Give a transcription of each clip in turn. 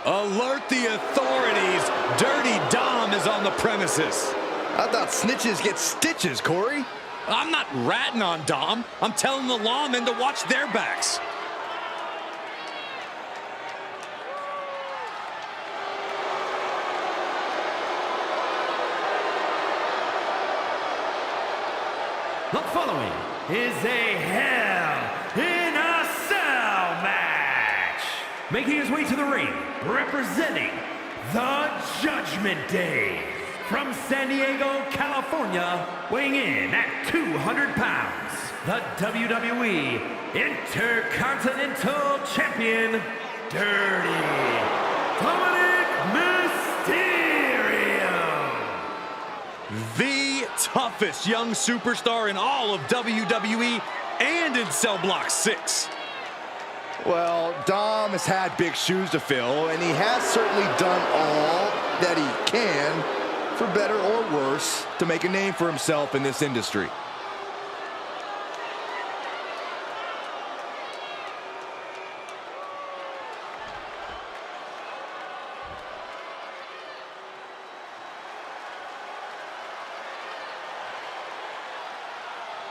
Alert the authorities. Dirty Dom is on the premises. I thought snitches get stitches, Corey. I'm not ratting on Dom. I'm telling the lawmen to watch their backs. The following is a Hell in a Cell match. Making his way to the ring, representing the Judgment Day. From San Diego, California, weighing in at 200 pounds, the WWE Intercontinental Champion, Dirty Dominik Mysterio. The toughest young superstar in all of WWE and in Cell Block 6. Well, Dom has had big shoes to fill, and he has certainly done all that he can, for better or worse, to make a name for himself in this industry.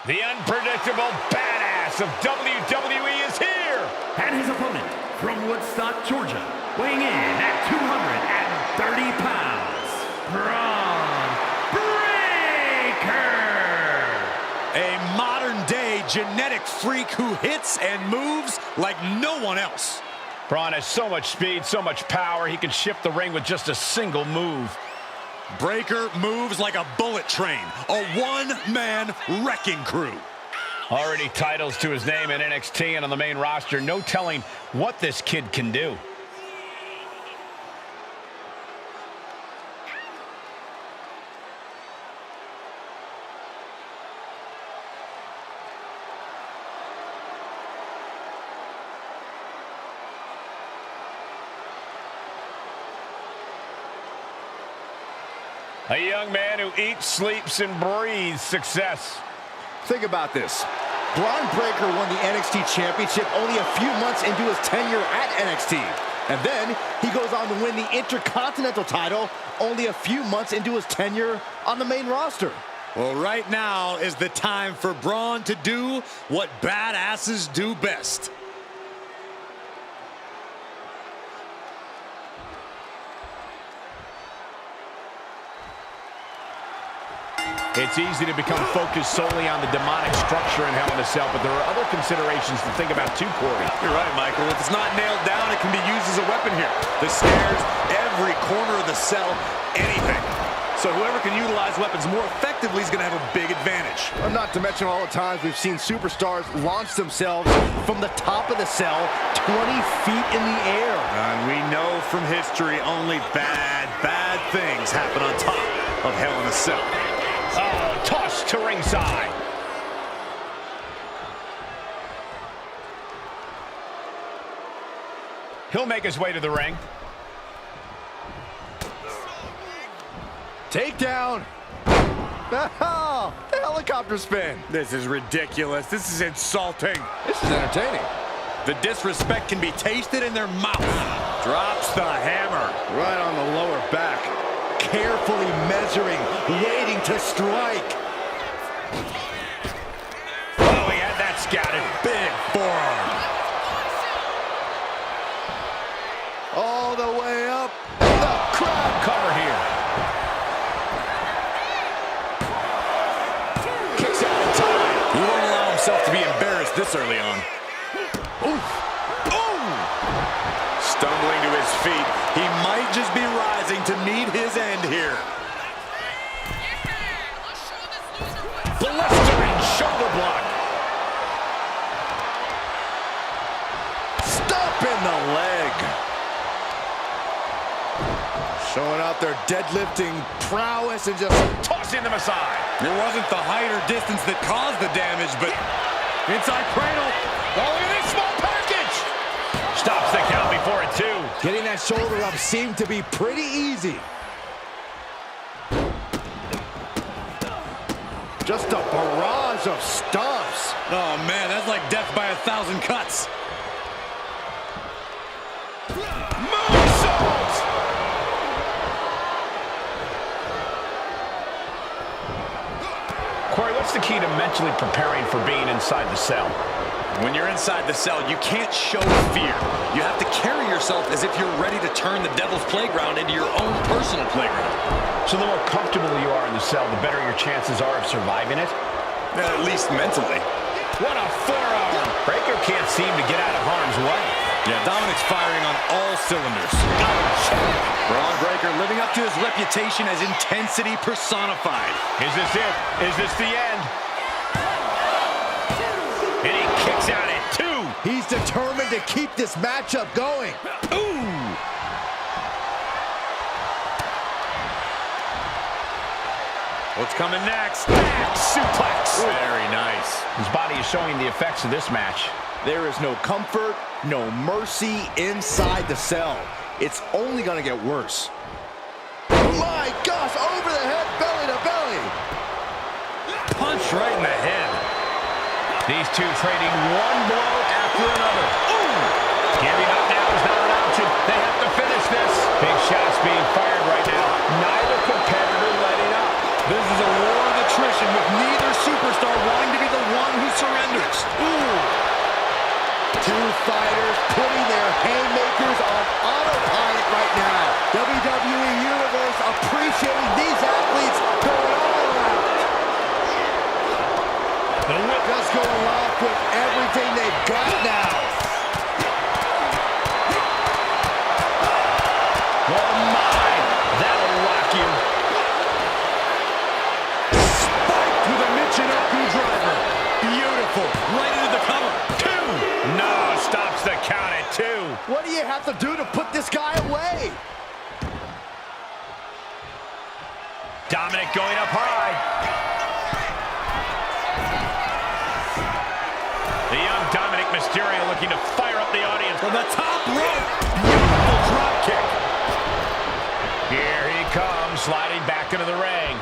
The unpredictable badass of WWE is here! And his opponent from Woodstock, Georgia, weighing in at 230 pounds, Bron Breakker! A modern-day genetic freak who hits and moves like no one else. Bron has so much speed, so much power, he can shift the ring with just a single move. Breakker moves like a bullet train, a one-man wrecking crew. Already titles to his name in NXT and on the main roster. No telling what this kid can do. A young man who eats, sleeps, and breathes success. Think about this. Bron Breakker won the NXT Championship only a few months into his tenure at NXT. And then he goes on to win the Intercontinental title only a few months into his tenure on the main roster. Well, right now is the time for Bron to do what badasses do best. It's easy to become focused solely on the demonic structure in Hell in a Cell, but there are other considerations to think about too, Corey. You're right, Michael. If it's not nailed down, it can be used as a weapon here. The stairs, every corner of the cell, anything. So whoever can utilize weapons more effectively is going to have a big advantage. Not to mention all the times we've seen superstars launch themselves from the top of the cell 20 feet in the air. And we know from history only bad things happen on top of Hell in a Cell. Oh, tossed to ringside. He'll make his way to the ring. Takedown. Oh, the helicopter spin. This is ridiculous. This is insulting. This is entertaining. The disrespect can be tasted in their mouth. Drops the hammer. Right on the lower back. Carefully measuring, waiting to strike. Oh, he had that scouted. Big forearm. All the way up. The crowd Cover here. kicks out in time. He won't allow himself to be embarrassed this early on. Oof. Ooh! Stumbling to his feet. He might just be rising to meet his end here. Blistering shoulder block. Stop in the leg. Showing out their deadlifting prowess and just Tossing them aside. It wasn't the height or distance that caused the damage, but inside cradle. Oh, look at this small package. Stops the count before it, too. getting that shoulder up seemed to be pretty easy. Just a barrage of stomps. Oh, man, that's like death by 1,000 cuts. Moonsault! Corey, what's the key to mentally preparing for being inside the cell? When you're inside the cell, you can't show fear. You have to carry yourself as if you're ready to turn the devil's playground into your own personal playground. So the more comfortable you are in the cell, the better your chances are of surviving it? At least mentally. What a forearm! Breakker can't seem to get out of harm's way. Yeah, Dominik's firing on all cylinders. Bron Breakker living up to his reputation as intensity personified. Is this it? Is this the end? And he kicks out at 2. He's determined to keep this matchup going. Ooh! What's coming next? Back suplex. Very nice. His body is showing the effects of this match. There is no comfort, no mercy inside the cell. It's only going to get worse. Oh my gosh, over the head, belly to belly. Punch right in the head. These two trading one blow after another. Ooh! Giving up now is not an option. They have to finish this. Big shots being fired right now. Neither competitor letting up. This is a war of attrition with neither superstar wanting to be the one who surrenders. Ooh! Two fighters putting their haymakers on autopilot right now. WWE Universe appreciating these athletes going all out. The whip Just going off with everything they've got now. Oh my! That'll rock you. Spiked with a Michinoku driver. Beautiful. Right into the cover. 2. No, stops the count at 2. What do you have to do to put this guy away? Dominik going up high. The young Dominik Mysterio looking to fire up the audience From the top rope. Beautiful drop kick. Here he comes, sliding back into the ring.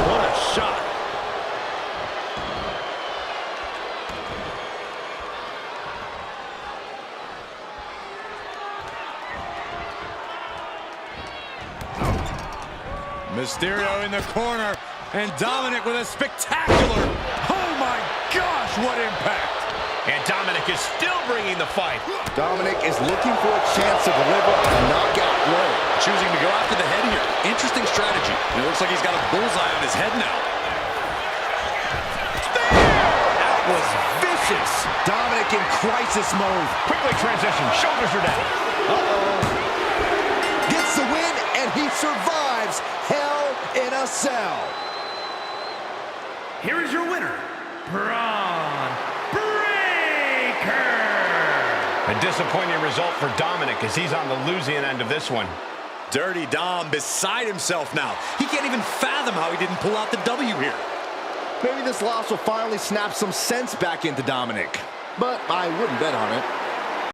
What a shot. Mysterio in the corner, and Dominik with a spectacular, oh my gosh, what impact! And Dominik is still bringing the fight. Dominik is looking for a chance to deliver a knockout blow. Choosing to go after the head here. Interesting strategy. And it looks like he's got a bullseye on his head now. That was vicious. Dominik in crisis mode. Quickly transition, shoulders are down. Gets the win, and he survives Hell in a Cell. Here is your winner, Bron Breakker. A disappointing result for Dominik as he's on the losing end of this one. Dirty Dom beside himself now. He can't even fathom how he didn't pull out the W here. Maybe this loss will finally snap some sense back into Dominik, but I wouldn't bet on it.